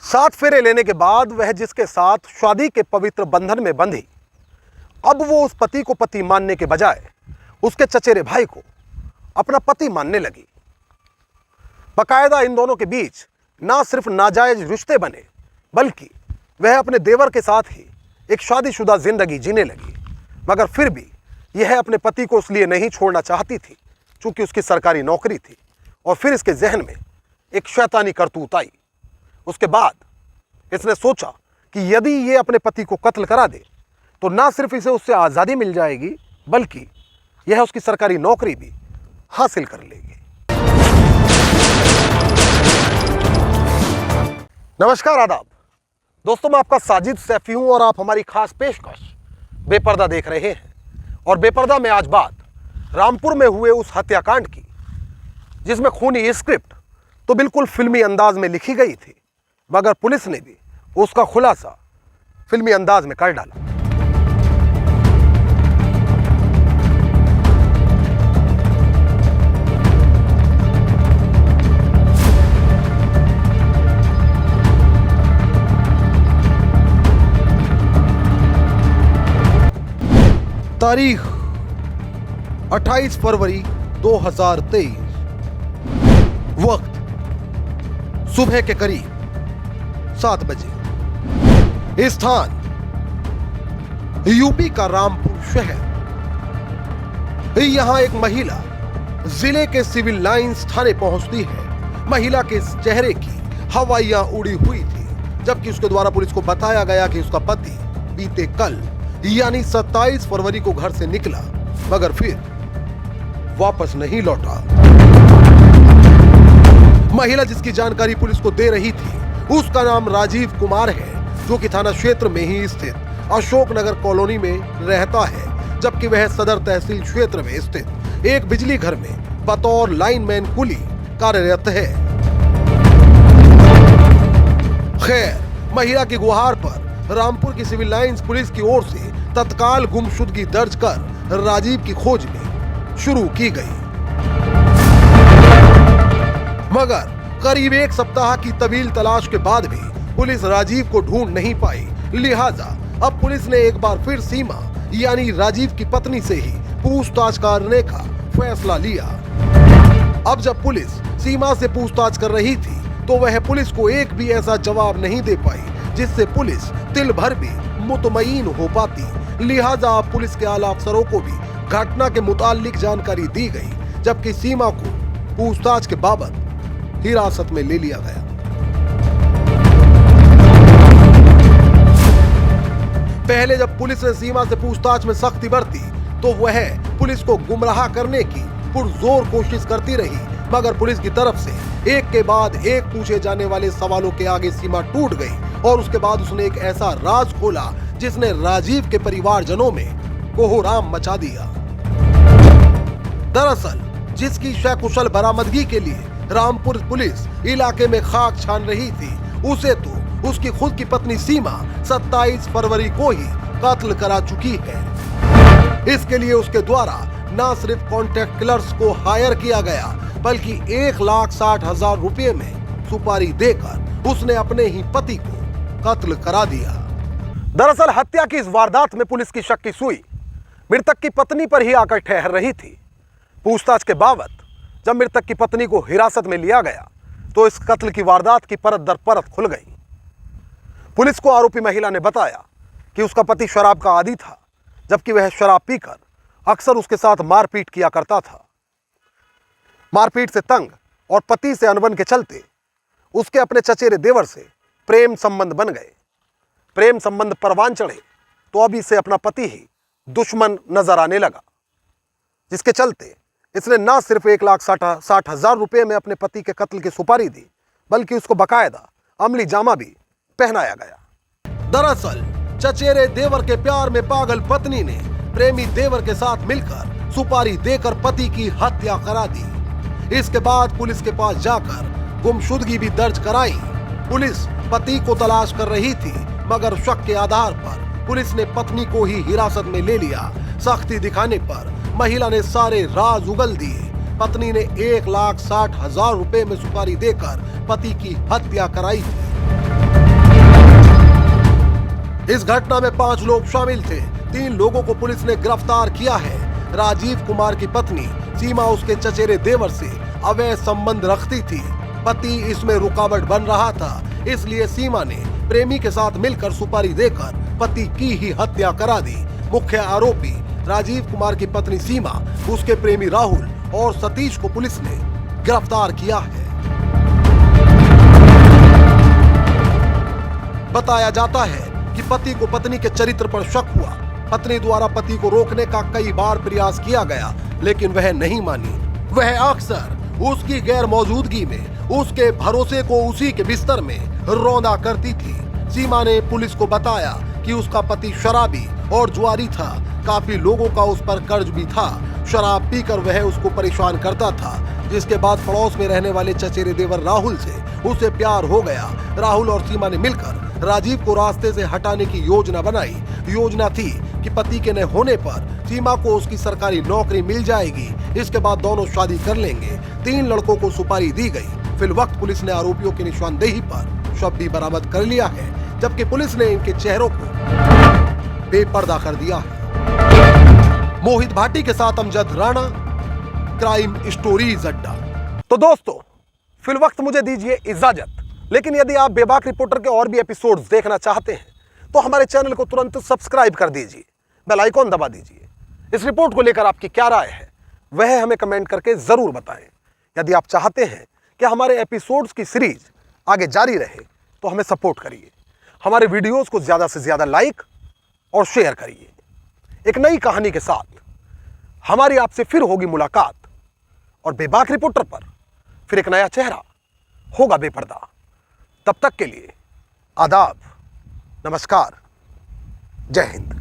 7 फेरे लेने के बाद वह जिसके साथ शादी के पवित्र बंधन में बंधी, अब वो उस पति को पति मानने के बजाय उसके चचेरे भाई को अपना पति मानने लगी। बकायदा इन दोनों के बीच ना सिर्फ नाजायज रिश्ते बने, बल्कि वह अपने देवर के साथ ही एक शादीशुदा जिंदगी जीने लगी। मगर फिर भी यह अपने पति को इसलिए नहीं छोड़ना चाहती थी चूंकि उसकी सरकारी नौकरी थी। और फिर इसके जहन में एक शैतानी करतूत आई। उसके बाद इसने सोचा कि यदि ये अपने पति को कत्ल करा दे तो ना सिर्फ इसे उससे आज़ादी मिल जाएगी, बल्कि यह उसकी सरकारी नौकरी भी हासिल कर लेगी। नमस्कार, आदाब दोस्तों, मैं आपका साजिद सैफी हूं और आप हमारी खास पेशकश बेपर्दा देख रहे हैं। और बेपर्दा में आज बात रामपुर में हुए उस हत्याकांड की, जिसमें खूनी स्क्रिप्ट तो बिल्कुल फिल्मी अंदाज में लिखी गई थी, मगर पुलिस ने भी उसका खुलासा फिल्मी अंदाज में कर डाला। तारीख 28 फरवरी 2023, वक्त सुबह के करीब 7 बजे। स्थान यूपी का रामपुर शहर। यहां एक महिला जिले के सिविल लाइंस थाने पहुंचती है। महिला के चेहरे की हवाइयां उड़ी हुई थी, जबकि उसके द्वारा पुलिस को बताया गया कि उसका पति बीते कल यानी 27 फरवरी को घर से निकला, मगर फिर वापस नहीं लौटा। महिला जिसकी जानकारी पुलिस को दे रही थी उसका नाम राजीव कुमार है, जो कि थाना क्षेत्र में ही स्थित अशोकनगर कॉलोनी में रहता है, जबकि वह सदर तहसील क्षेत्र में स्थित एक बिजली घर में बतौर लाइनमैन कुली कार्यरत है। खैर, महिला की गुहार पर रामपुर की सिविल लाइंस पुलिस की ओर से तत्काल गुमशुदगी दर्ज कर राजीव की खोज में शुरू की गई। मगर करीब 1 सप्ताह की तवील तलाश के बाद भी पुलिस राजीव को ढूंढ नहीं पाई। लिहाजा अब पुलिस ने एक बार फिर सीमा यानी राजीव की पत्नी से ही पूछताछ करने का फैसला लिया। अब जब पुलिस सीमा से पूछताछ कर रही थी तो वह पुलिस को एक भी ऐसा जवाब नहीं दे पाई जिससे पुलिस तिल भर भी मुतमईन हो पाती। लिहाजा अब पुलिस के आला अफसरों को भी घटना के मुतालिक जानकारी दी गई, जबकि सीमा को पूछताछ के बाबत हिरासत में ले लिया गया। पहले जब पुलिस ने सीमा से पूछताछ में सख्ती बरती तो वह पुलिस को गुमराह करने की पुरजोर कोशिश करती रही, मगर पुलिस की तरफ से एक के बाद एक पूछे जाने वाले सवालों के आगे सीमा टूट गई और उसके बाद उसने एक ऐसा राज खोला जिसने राजीव के परिवारजनों में कोहराम मचा दिया। दरअसल जिसकी सकुशल बरामदगी के लिए रामपुर पुलिस इलाके में खाक छान रही थी, उसे तो उसकी खुद की पत्नी सीमा 27 फरवरी को ही कत्ल करा चुकी है। इसके लिए उसके द्वारा न सिर्फ कॉन्ट्रैक्ट किलर्स को हायर किया गया, बल्कि 1,60,000 रुपए में सुपारी देकर उसने अपने ही पति को कत्ल करा दिया। दरअसल हत्या की इस वारदात में पुलिस की शक की सुई मृतक की पत्नी पर ही आकर ठहर रही थी। पूछताछ के बाबत जब मृतक की पत्नी को हिरासत में लिया गया तो इस कत्ल की वारदात की परत दर परत खुल गई। पुलिस को आरोपी महिला ने बताया कि उसका पति शराब का आदी था, जबकि वह शराब पीकर अक्सर उसके साथ मारपीट किया करता था। मारपीट से तंग और पति से अनबन के चलते उसके अपने चचेरे देवर से प्रेम संबंध बन गए। प्रेम संबंध परवान चढ़े तो अब इसे अपना पति ही दुश्मन नजर आने लगा, जिसके चलते इसने न सिर्फ 1,60,000 रुपए में अपने पति के कत्ल की सुपारी दी, बल्कि उसको बकायदा अमली जामा भी पहनाया गया। दरअसल चचेरे देवर के प्यार में पागल पत्नी ने प्रेमी देवर के साथ मिलकर सुपारी देकर पति की हत्या करा दी। इसके बाद पुलिस के पास जाकर गुमशुदगी भी दर्ज कराई। पुलिस पति को तलाश कर रही थी, मगर शक के आधार पर पुलिस ने पत्नी को ही हिरासत में ले लिया। सख्ती दिखाने पर महिला ने सारे राज उगल दिए। पत्नी ने 1,60,000 रुपए में सुपारी देकर पति की हत्या कराई थी। इस घटना में 5 लोग शामिल थे। 3 लोगों को पुलिस ने गिरफ्तार किया है। राजीव कुमार की पत्नी सीमा उसके चचेरे देवर से अवैध संबंध रखती थी। पति इसमें रुकावट बन रहा था, इसलिए सीमा ने प्रेमी के साथ मिलकर सुपारी देकर पति की ही हत्या करा दी। मुख्य आरोपी राजीव कुमार की पत्नी सीमा, उसके प्रेमी राहुल और सतीश को पुलिस ने गिरफ्तार किया है। बताया जाता है कि पति को पत्नी के चरित्र पर शक हुआ। पत्नी द्वारा पति को रोकने का कई बार प्रयास किया गया, लेकिन वह नहीं मानी। वह अक्सर उसकी गैर मौजूदगी में उसके भरोसे को उसी के बिस्तर में रौंदा करती थी। सीमा ने पुलिस को बताया कि उसका पति शराबी और जुआरी था। काफी लोगों का उस पर कर्ज भी था। शराब पीकर वह उसको परेशान करता था, जिसके बाद पड़ोस में रहने वाले चचेरे देवर राहुल से उसे प्यार हो गया। राहुल और सीमा ने मिलकर राजीव को रास्ते से हटाने की योजना बनाई। योजना थी कि पति के न होने पर सीमा को उसकी सरकारी नौकरी मिल जाएगी। इसके बाद दोनों शादी कर लेंगे। 3 लड़कों को सुपारी दी गई। फिलवक्त पुलिस ने आरोपियों की निशानदेही पर शव भी बरामद कर लिया है, जबकि पुलिस ने इनके चेहरों को बेपर्दा कर दिया है। मोहित भाटी के साथ अमजद राणा, क्राइम स्टोरीज अड्डा। तो दोस्तों, फिलवक्त मुझे दीजिए इजाजत, लेकिन यदि आप बेबाक रिपोर्टर के और भी एपिसोड्स देखना चाहते हैं तो हमारे चैनल को तुरंत सब्सक्राइब कर दीजिए, बेल आइकॉन दबा दीजिए। इस रिपोर्ट को लेकर आपकी क्या राय है वह हमें कमेंट करके जरूर बताएं। यदि आप चाहते हैं कि हमारे एपिसोड्स की सीरीज आगे जारी रहे तो हमें सपोर्ट करिए। हमारे वीडियोस को ज्यादा से ज्यादा लाइक और शेयर करिए। एक नई कहानी के साथ हमारी आपसे फिर होगी मुलाकात, और बेबाक रिपोर्टर पर फिर एक नया चेहरा होगा बेपर्दा। तब तक के लिए आदाब, नमस्कार, जय हिंद।